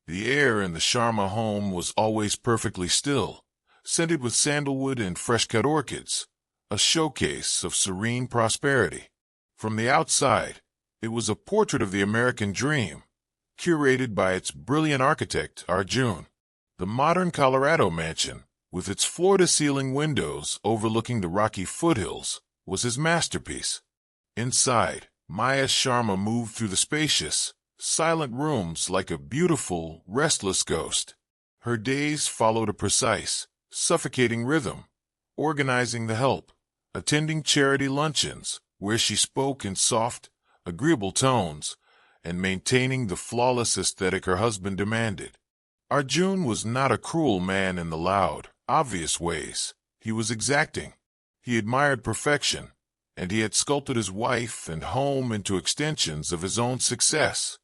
The air in the Sharma home was always perfectly still, scented with sandalwood and fresh-cut orchids, a showcase of serene prosperity. From the outside, it was a portrait of the American dream, curated by its brilliant architect, Arjun. The modern Colorado mansion, with its floor-to-ceiling windows overlooking the rocky foothills, was his masterpiece. Inside, Maya Sharma moved through the spacious, silent rooms like a beautiful, restless ghost. Her days followed a precise, suffocating rhythm, organizing the help, attending charity luncheons, where she spoke in soft, agreeable tones, and maintaining the flawless aesthetic her husband demanded. Arjun was not a cruel man in the loud, obvious ways. He was exacting. He admired perfection, and he had sculpted his wife and home into extensions of his own success.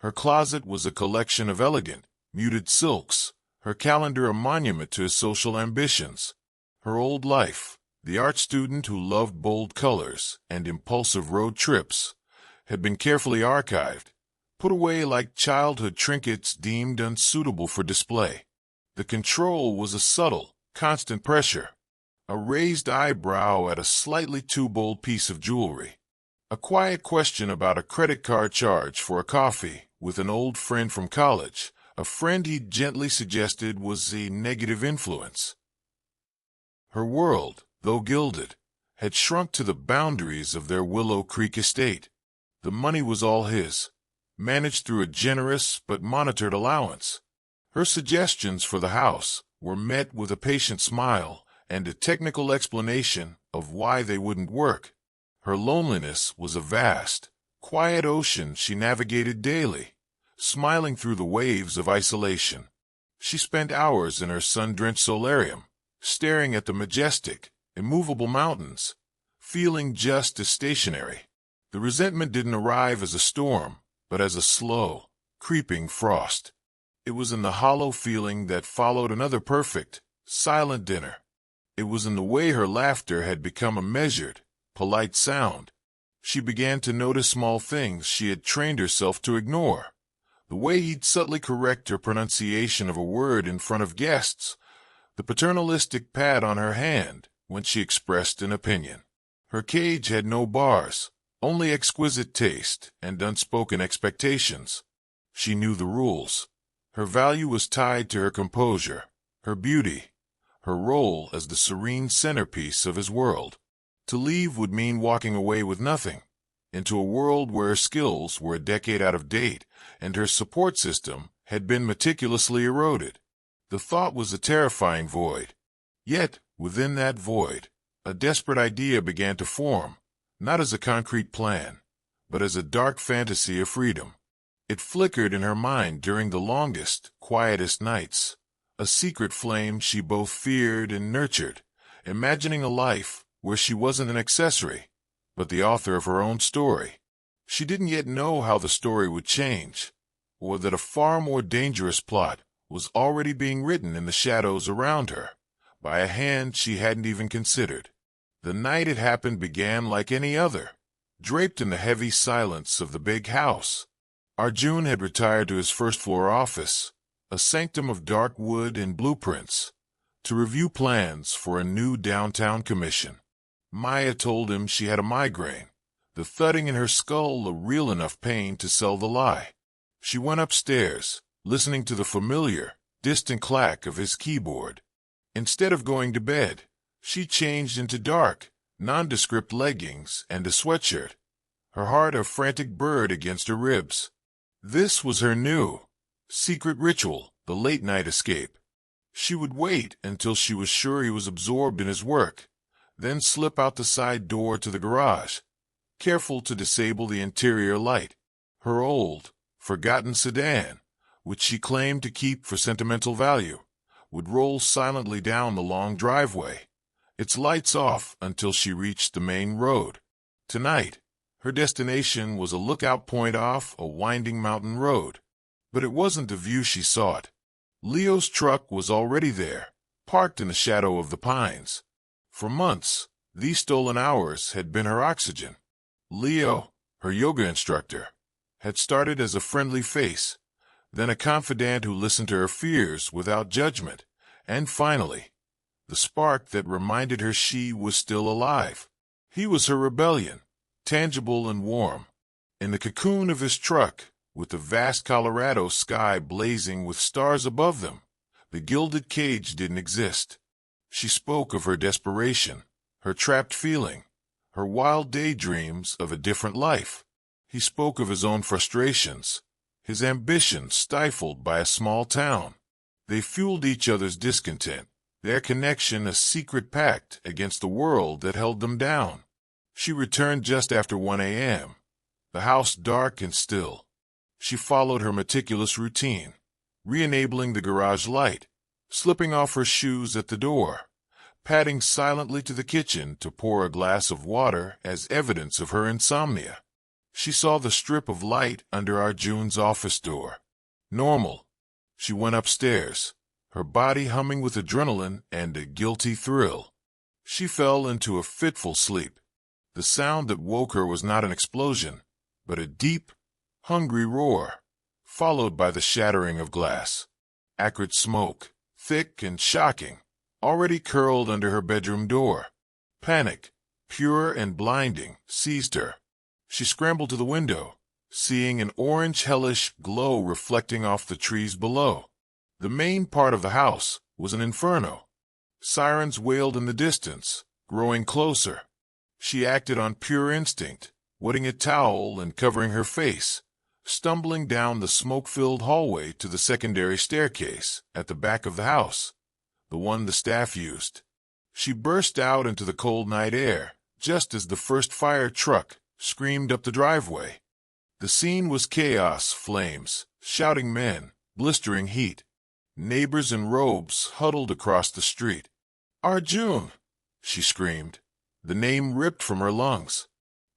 Her closet was a collection of elegant, muted silks, her calendar a monument to his social ambitions. Her old life, the art student who loved bold colors and impulsive road trips, had been carefully archived, put away like childhood trinkets deemed unsuitable for display. The control was a subtle, constant pressure, a raised eyebrow at a slightly too bold piece of jewelry, a quiet question about a credit card charge for a coffee with an old friend from college, a friend he gently suggested was a negative influence. Her world, though gilded, had shrunk to the boundaries of their Willow Creek estate. The money was all his, managed through a generous but monitored allowance. Her suggestions for the house were met with a patient smile and a technical explanation of why they wouldn't work. Her loneliness was a vast, quiet ocean she navigated daily, smiling through the waves of isolation. She spent hours in her sun-drenched solarium, staring at the majestic, immovable mountains, feeling just as stationary. The resentment didn't arrive as a storm, but as a slow, creeping frost. It was in the hollow feeling that followed another perfect, silent dinner. It was in the way her laughter had become a measured, polite sound. She began to notice small things she had trained herself to ignore. The way he'd subtly correct her pronunciation of a word in front of guests, the paternalistic pat on her hand when she expressed an opinion. Her cage had no bars, only exquisite taste and unspoken expectations. She knew the rules. Her value was tied to her composure, her beauty, her role as the serene centerpiece of his world. To leave would mean walking away with nothing, into a world where her skills were a decade out of date and her support system had been meticulously eroded. The thought was a terrifying void. Yet, within that void, a desperate idea began to form, not as a concrete plan, but as a dark fantasy of freedom. It flickered in her mind during the longest, quietest nights, a secret flame she both feared and nurtured, imagining a life where she wasn't an accessory, but the author of her own story. She didn't yet know how the story would change, or that a far more dangerous plot was already being written in the shadows around her, by a hand she hadn't even considered. The night it happened began like any other, draped in the heavy silence of the big house. Arjun had retired to his first-floor office, a sanctum of dark wood and blueprints, to review plans for a new downtown commission. Maya told him she had a migraine, the thudding in her skull a real enough pain to sell the lie. She went upstairs, listening to the familiar, distant clack of his keyboard. Instead of going to bed, she changed into dark, nondescript leggings and a sweatshirt, her heart a frantic bird against her ribs. This was her new, secret ritual, the late-night escape. She would wait until she was sure he was absorbed in his work, then slip out the side door to the garage, careful to disable the interior light. Her old, forgotten sedan, which she claimed to keep for sentimental value, would roll silently down the long driveway, its lights off until she reached the main road. Tonight, her destination was a lookout point off a winding mountain road. But it wasn't the view she sought. Leo's truck was already there, parked in the shadow of the pines. For months, these stolen hours had been her oxygen. Leo, her yoga instructor, had started as a friendly face, then a confidant who listened to her fears without judgment, and finally, the spark that reminded her she was still alive. He was her rebellion, tangible and warm. In the cocoon of his truck, with the vast Colorado sky blazing with stars above them, the gilded cage didn't exist. She spoke of her desperation, her trapped feeling, her wild daydreams of a different life. He spoke of his own frustrations, his ambition stifled by a small town. They fueled each other's discontent, their connection a secret pact against the world that held them down. She returned just after 1 a.m., the house dark and still. She followed her meticulous routine, re-enabling the garage light, slipping off her shoes at the door, padding silently to the kitchen to pour a glass of water as evidence of her insomnia. She saw the strip of light under Arjun's office door. Normal. She went upstairs, her body humming with adrenaline and a guilty thrill. She fell into a fitful sleep. The sound that woke her was not an explosion, but a deep, hungry roar, followed by the shattering of glass. Acrid smoke, thick and shocking, already curled under her bedroom door. Panic, pure and blinding, seized her. She scrambled to the window, seeing an orange hellish glow reflecting off the trees below. The main part of the house was an inferno. Sirens wailed in the distance, growing closer. She acted on pure instinct, wetting a towel and covering her face, stumbling down the smoke-filled hallway to the secondary staircase at the back of the house, the one the staff used. She burst out into the cold night air, just as the first fire truck screamed up the driveway. The scene was chaos, flames, shouting men, blistering heat. Neighbors in robes huddled across the street. "Arjun!" she screamed, the name ripped from her lungs.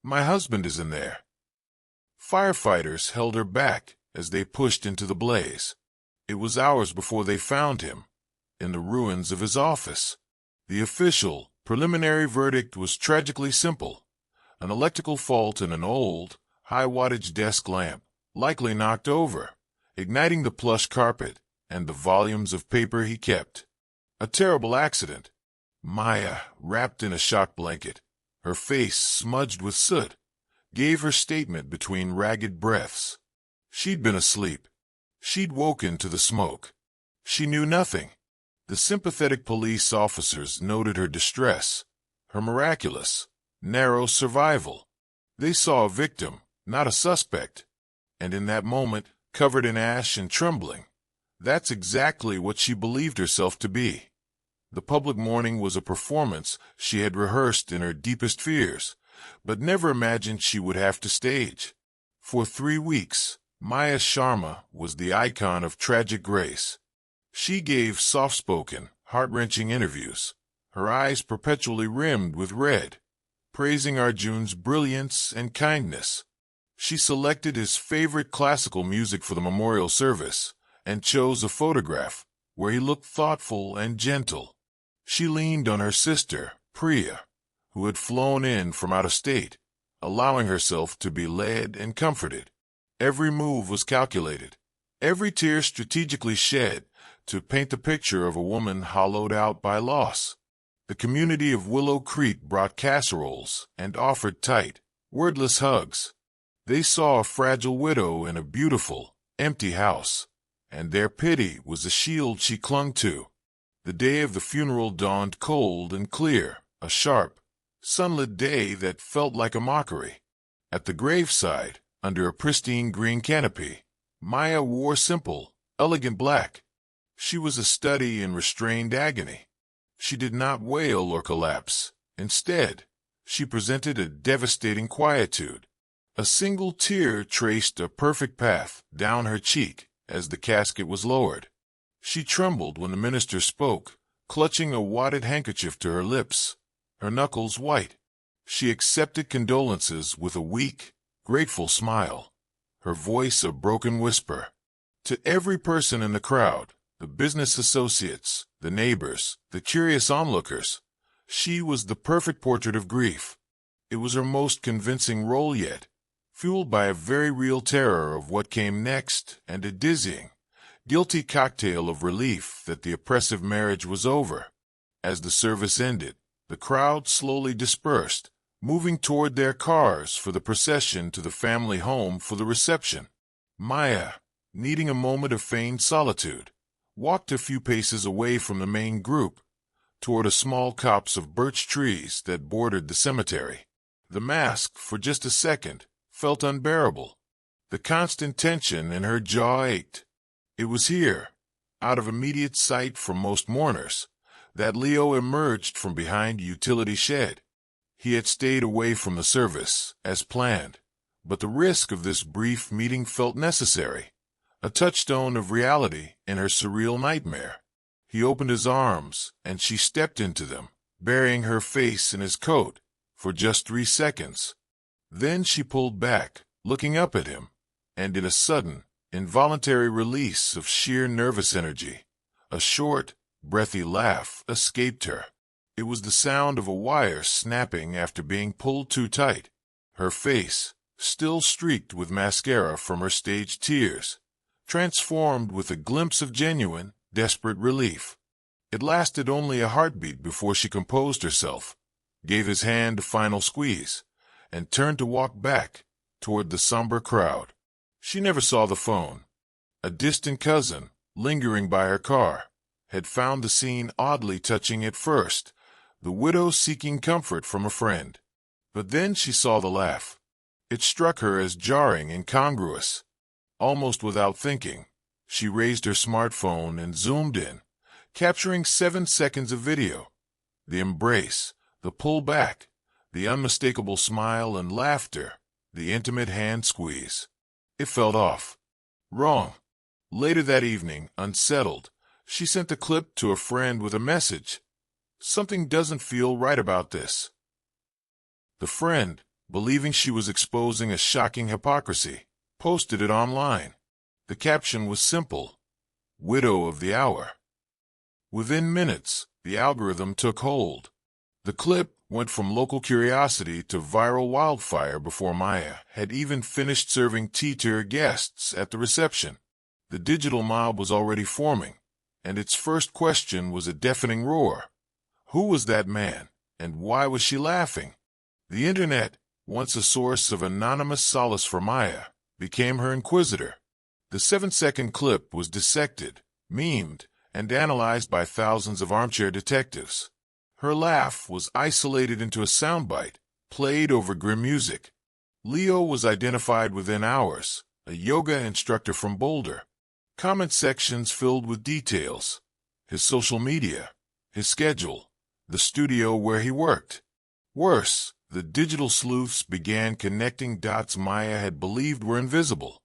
"My husband is in there." Firefighters held her back as they pushed into the blaze. It was hours before they found him, in the ruins of his office. The official, preliminary verdict was tragically simple. An electrical fault in an old, high-wattage desk lamp, likely knocked over, igniting the plush carpet and the volumes of paper he kept. A terrible accident. Maya, wrapped in a shock blanket, her face smudged with soot, gave her statement between ragged breaths. She'd been asleep. She'd woken to the smoke. She knew nothing. The sympathetic police officers noted her distress, her miraculous, narrow survival. They saw a victim, not a suspect. And in that moment, covered in ash and trembling, that's exactly what she believed herself to be. The public mourning was a performance she had rehearsed in her deepest fears, but never imagined she would have to stage. For 3 weeks, Maya Sharma was the icon of tragic grace. She gave soft-spoken, heart-wrenching interviews, her eyes perpetually rimmed with red, praising Arjun's brilliance and kindness. She selected his favorite classical music for the memorial service and chose a photograph where he looked thoughtful and gentle. She leaned on her sister, Priya, who had flown in from out of state, allowing herself to be led and comforted. Every move was calculated, every tear strategically shed to paint the picture of a woman hollowed out by loss. The community of Willow Creek brought casseroles and offered tight, wordless hugs. They saw a fragile widow in a beautiful, empty house, and their pity was a shield she clung to. The day of the funeral dawned cold and clear, a sharp, sunlit day that felt like a mockery. At the graveside, under a pristine green canopy, Maya wore simple, elegant black. She was a study in restrained agony. She did not wail or collapse. Instead, she presented a devastating quietude. A single tear traced a perfect path down her cheek as the casket was lowered. She trembled when the minister spoke, clutching a wadded handkerchief to her lips, her knuckles white. She accepted condolences with a weak, grateful smile, her voice a broken whisper. To every person in the crowd, the business associates, the neighbors, the curious onlookers, she was the perfect portrait of grief. It was her most convincing role yet, fueled by a very real terror of what came next and a dizzying, guilty cocktail of relief that the oppressive marriage was over. As the service ended, the crowd slowly dispersed, moving toward their cars for the procession to the family home for the reception. Maya, needing a moment of feigned solitude, walked a few paces away from the main group, toward a small copse of birch trees that bordered the cemetery. The mask, for just a second, felt unbearable. The constant tension in her jaw ached. It was here, out of immediate sight for most mourners, that Leo emerged from behind a utility shed. He had stayed away from the service, as planned, but the risk of this brief meeting felt necessary, a touchstone of reality in her surreal nightmare. He opened his arms, and she stepped into them, burying her face in his coat, for just 3 seconds. Then she pulled back, looking up at him, and in a sudden, involuntary release of sheer nervous energy, a short, breathy laugh escaped her. It was the sound of a wire snapping after being pulled too tight. Her face, still streaked with mascara from her staged tears, transformed with a glimpse of genuine, desperate relief. It lasted only a heartbeat before she composed herself, gave his hand a final squeeze, and turned to walk back toward the somber crowd. She never saw the phone. A distant cousin, lingering by her car, had found the scene oddly touching at first, the widow seeking comfort from a friend. But then she saw the laugh. It struck her as jarring and incongruous. Almost without thinking, she raised her smartphone and zoomed in, capturing 7 seconds of video. The embrace, the pullback, the unmistakable smile and laughter, the intimate hand squeeze. It felt off. Wrong. Later that evening, unsettled, she sent the clip to a friend with a message. Something doesn't feel right about this. The friend, believing she was exposing a shocking hypocrisy, posted it online. The caption was simple: "Widow of the hour." Within minutes, the algorithm took hold. The clip went from local curiosity to viral wildfire before Maya had even finished serving tea to her guests at the reception. The digital mob was already forming, and its first question was a deafening roar. Who was that man, and why was she laughing? The internet, once a source of anonymous solace for Maya, became her inquisitor. The 7-second clip was dissected, memed, and analyzed by thousands of armchair detectives. Her laugh was isolated into a soundbite, played over grim music. Leo was identified within hours, a yoga instructor from Boulder. Comment sections filled with details: his social media, his schedule, the studio where he worked. Worse, the digital sleuths began connecting dots Maya had believed were invisible.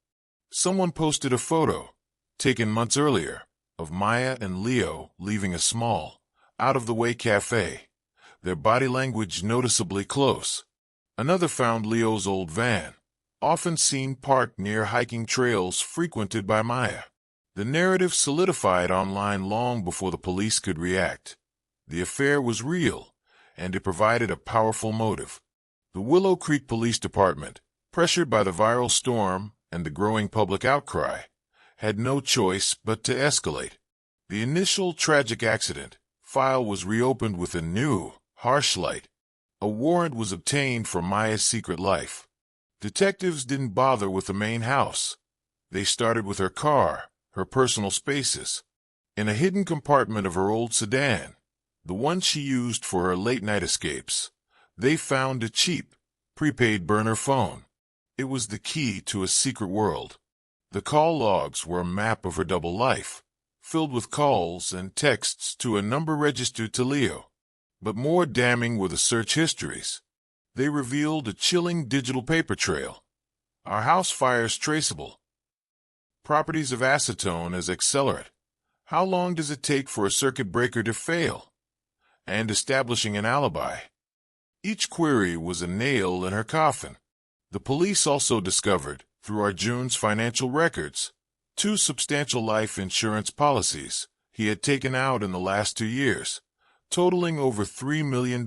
Someone posted a photo, taken months earlier, of Maya and Leo leaving a small, out-of-the-way cafe, their body language noticeably close. Another found Leo's old van, often seen parked near hiking trails frequented by Maya. The narrative solidified online long before the police could react. The affair was real, and it provided a powerful motive. The Willow Creek Police Department, pressured by the viral storm and the growing public outcry, had no choice but to escalate. The initial tragic accident file was reopened with a new, harsh light. A warrant was obtained for Maya's secret life. Detectives didn't bother with the main house. They started with her car, her personal spaces. In a hidden compartment of her old sedan, the one she used for her late-night escapes, they found a cheap, prepaid burner phone. It was the key to a secret world. The call logs were a map of her double life, filled with calls and texts to a number registered to Leo. But more damning were the search histories. They revealed a chilling digital paper trail. Our house fires traceable. Properties of acetone as accelerant. How long does it take for a circuit breaker to fail? And establishing an alibi. Each query was a nail in her coffin. The police also discovered, through Arjun's financial records, 2 substantial life insurance policies he had taken out in the last 2 years, totaling over $3 million,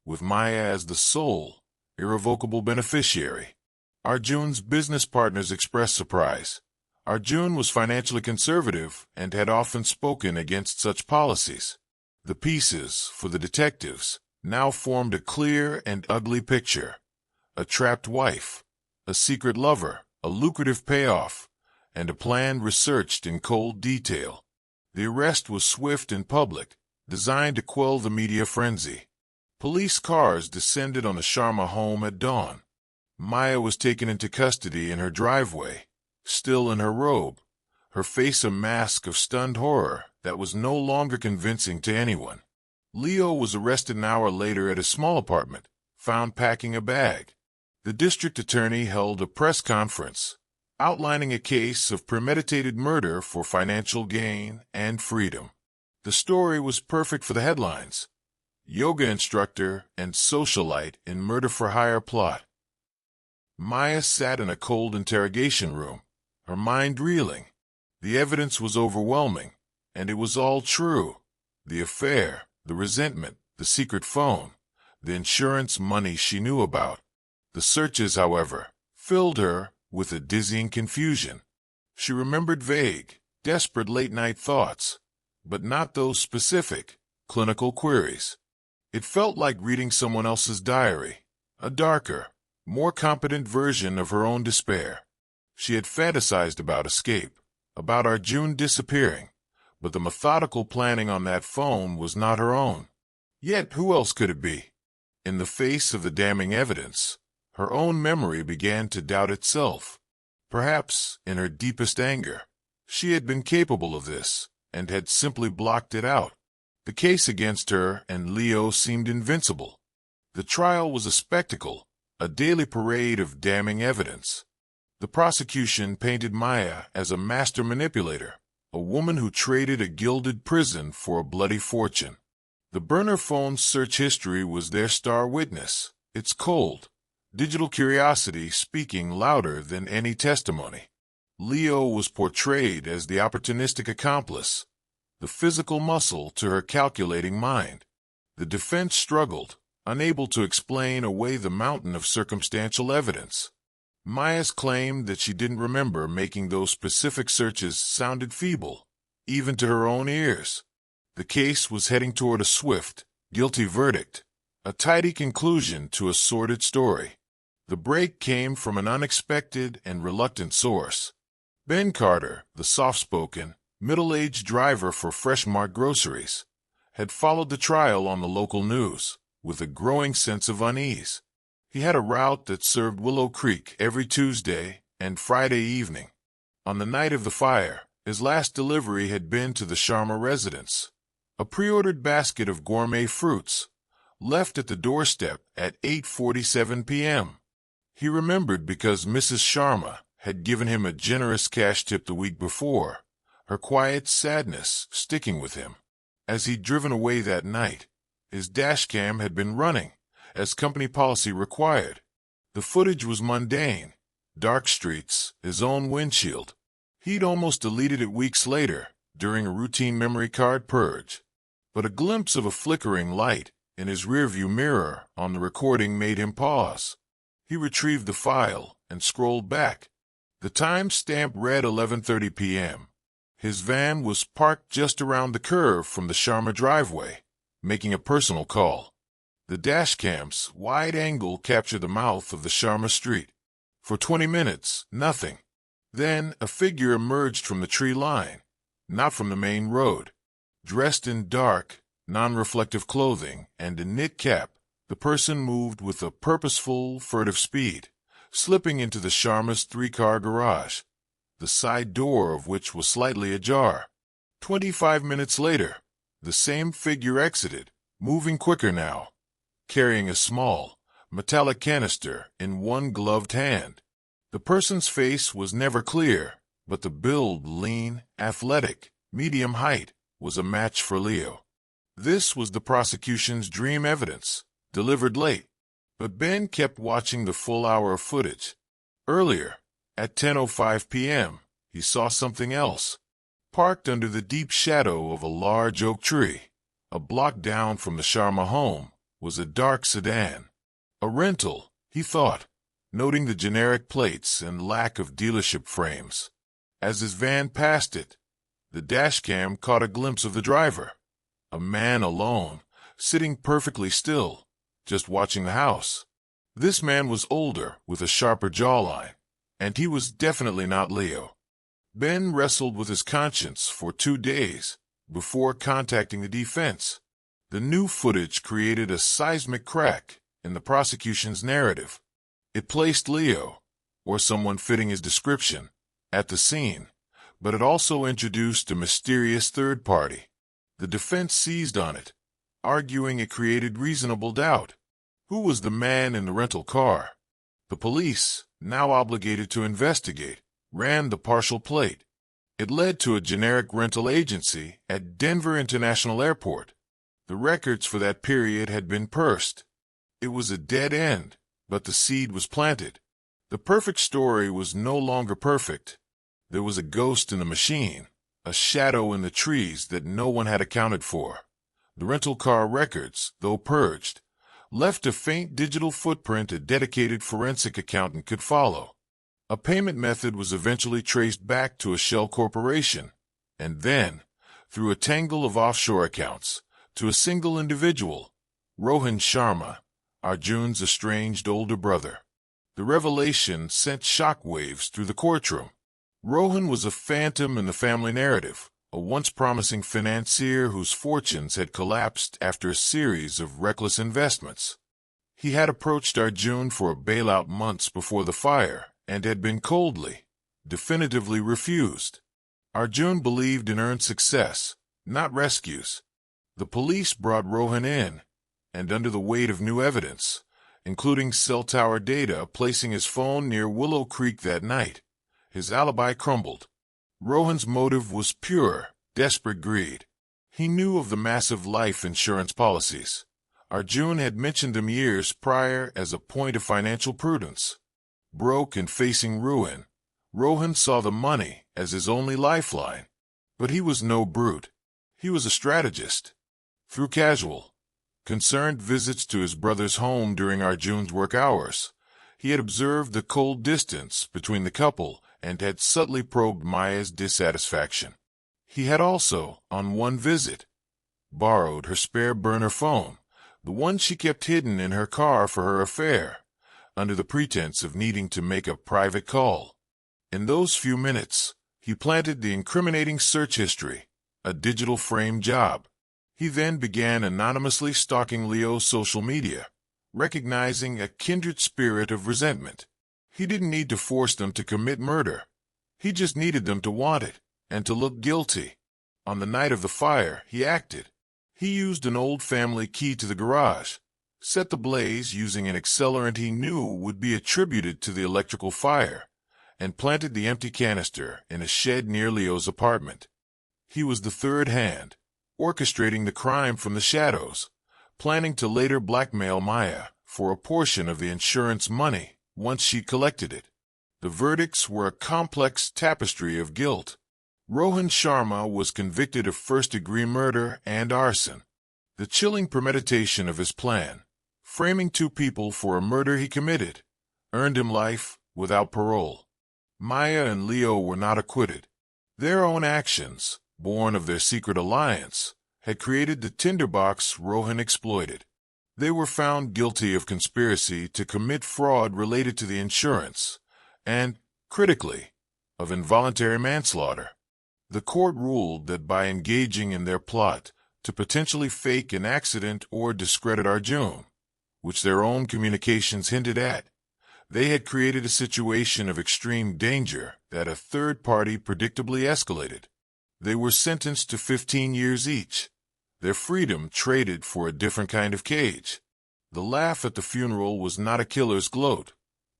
with Maya as the sole, irrevocable beneficiary. Arjun's business partners expressed surprise. Arjun was financially conservative and had often spoken against such policies. The pieces, for the detectives, now formed a clear and ugly picture. A trapped wife, a secret lover, a lucrative payoff, and a plan researched in cold detail. The arrest was swift and public, designed to quell the media frenzy. Police cars descended on the Sharma home at dawn. Maya was taken into custody in her driveway, still in her robe, her face a mask of stunned horror that was no longer convincing to anyone. Leo was arrested an hour later at a small apartment, found packing a bag. The district attorney held a press conference, outlining a case of premeditated murder for financial gain and freedom. The story was perfect for the headlines: yoga instructor and socialite in murder-for-hire plot. Maya sat in a cold interrogation room, her mind reeling. The evidence was overwhelming, and it was all true. The affair, the resentment, the secret phone, the insurance money she knew about. The searches, however, filled her with a dizzying confusion. She remembered vague, desperate late-night thoughts, but not those specific, clinical queries. It felt like reading someone else's diary, a darker, more competent version of her own despair. She had fantasized about escape, about Arjun disappearing, but the methodical planning on that phone was not her own. Yet who else could it be? In the face of the damning evidence, her own memory began to doubt itself. Perhaps, in her deepest anger, she had been capable of this, and had simply blocked it out. The case against her and Leo seemed invincible. The trial was a spectacle, a daily parade of damning evidence. The prosecution painted Maya as a master manipulator, a woman who traded a gilded prison for a bloody fortune. The burner phone's search history was their star witness, its cold, digital curiosity speaking louder than any testimony. Leo was portrayed as the opportunistic accomplice, the physical muscle to her calculating mind. The defense struggled, unable to explain away the mountain of circumstantial evidence. Maya's claim that she didn't remember making those specific searches sounded feeble, even to her own ears. The case was heading toward a swift, guilty verdict, a tidy conclusion to a sordid story. The break came from an unexpected and reluctant source. Ben Carter, the soft-spoken, middle-aged driver for Fresh Mart groceries, had followed the trial on the local news with a growing sense of unease. He had a route that served Willow Creek every Tuesday and Friday evening. On the night of the fire, his last delivery had been to the Sharma residence, a pre-ordered basket of gourmet fruits, left at the doorstep at 8:47 p.m. He remembered because Mrs. Sharma had given him a generous cash tip the week before, her quiet sadness sticking with him. As he'd driven away that night, his dashcam had been running, as company policy required. The footage was mundane, dark streets, his own windshield. He'd almost deleted it weeks later, during a routine memory card purge. But a glimpse of a flickering light in his rearview mirror on the recording made him pause. He retrieved the file and scrolled back. The timestamp read 11:30 p.m. His van was parked just around the curve from the Sharma driveway, making a personal call. The dashcam's wide angle captured the mouth of the Sharma street. For 20 minutes, nothing. Then a figure emerged from the tree line, not from the main road. Dressed in dark, non-reflective clothing and a knit cap, the person moved with a purposeful, furtive speed, slipping into the Sharma's 3-car garage, the side door of which was slightly ajar. 25 minutes later, the same figure exited, moving quicker now, carrying a small, metallic canister in one gloved hand. The person's face was never clear, but the build, lean, athletic, medium height, was a match for Leo. This was the prosecution's dream evidence, delivered late. But Ben kept watching the full hour of footage. Earlier, at 10:05 p.m., he saw something else. Parked under the deep shadow of a large oak tree, a block down from the Sharma home, was a dark sedan. A rental, he thought, noting the generic plates and lack of dealership frames. As his van passed it, the dashcam caught a glimpse of the driver, a man alone, sitting perfectly still, just watching the house. This man was older, with a sharper jawline, and he was definitely not Leo. Ben wrestled with his conscience for 2 days before contacting the defense. The new footage created a seismic crack in the prosecution's narrative. It placed Leo, or someone fitting his description, at the scene, but it also introduced a mysterious third party. The defense seized on it, arguing it created reasonable doubt. Who was the man in the rental car? The police, now obligated to investigate, ran the partial plate. It led to a generic rental agency at Denver International Airport. The records for that period had been pursed. It was a dead end, but the seed was planted. The perfect story was no longer perfect. There was a ghost in the machine, a shadow in the trees that no one had accounted for. The rental car records, though purged, left a faint digital footprint a dedicated forensic accountant could follow. A payment method was eventually traced back to a shell corporation, and then, through a tangle of offshore accounts, to a single individual, Arjun Sharma, Arjun's estranged older brother. The revelation sent shockwaves through the courtroom. Rohan was a phantom in the family narrative, a once promising financier whose fortunes had collapsed after a series of reckless investments. He had approached Arjun for a bailout months before the fire and had been coldly, definitively refused. Arjun believed in earned success, not rescues. The police brought Rohan in, and under the weight of new evidence, including cell tower data placing his phone near Willow Creek that night, his alibi crumbled. Rohan's motive was pure, desperate greed. He knew of the massive life insurance policies. Arjun had mentioned them years prior as a point of financial prudence. Broke and facing ruin, Rohan saw the money as his only lifeline. But he was no brute. He was a strategist. Through casual, concerned visits to his brother's home during Arjun's work hours, he had observed the cold distance between the couple and had subtly probed Maya's dissatisfaction. He had also, on one visit, borrowed her spare burner phone, the one she kept hidden in her car for her affair, under the pretense of needing to make a private call. In those few minutes, he planted the incriminating search history, a digital frame job. He then began anonymously stalking Leo's social media, recognizing a kindred spirit of resentment. He didn't need to force them to commit murder. He just needed them to want it, and to look guilty. On the night of the fire, he acted. He used an old family key to the garage, set the blaze using an accelerant he knew would be attributed to the electrical fire, and planted the empty canister in a shed near Leo's apartment. He was the third hand, orchestrating the crime from the shadows, planning to later blackmail Maya for a portion of the insurance money once she collected it. The verdicts were a complex tapestry of guilt. Arjun Sharma was convicted of first-degree murder and arson. The chilling premeditation of his plan, framing two people for a murder he committed, earned him life without parole. Maya and Leo were not acquitted. Their own actions, born of their secret alliance, had created the tinderbox Rohan exploited. They were found guilty of conspiracy to commit fraud related to the insurance and, critically, of involuntary manslaughter. The court ruled that by engaging in their plot to potentially fake an accident or discredit Arjun, which their own communications hinted at, they had created a situation of extreme danger that a third party predictably escalated. They were sentenced to 15 years each, their freedom traded for a different kind of cage. The laugh at the funeral was not a killer's gloat,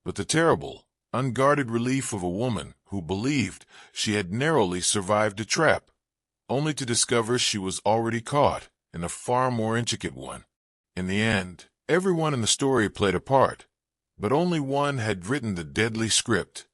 but the terrible, unguarded relief of a woman who believed she had narrowly survived a trap, only to discover she was already caught in a far more intricate one. In the end, everyone in the story played a part, but only one had written the deadly script.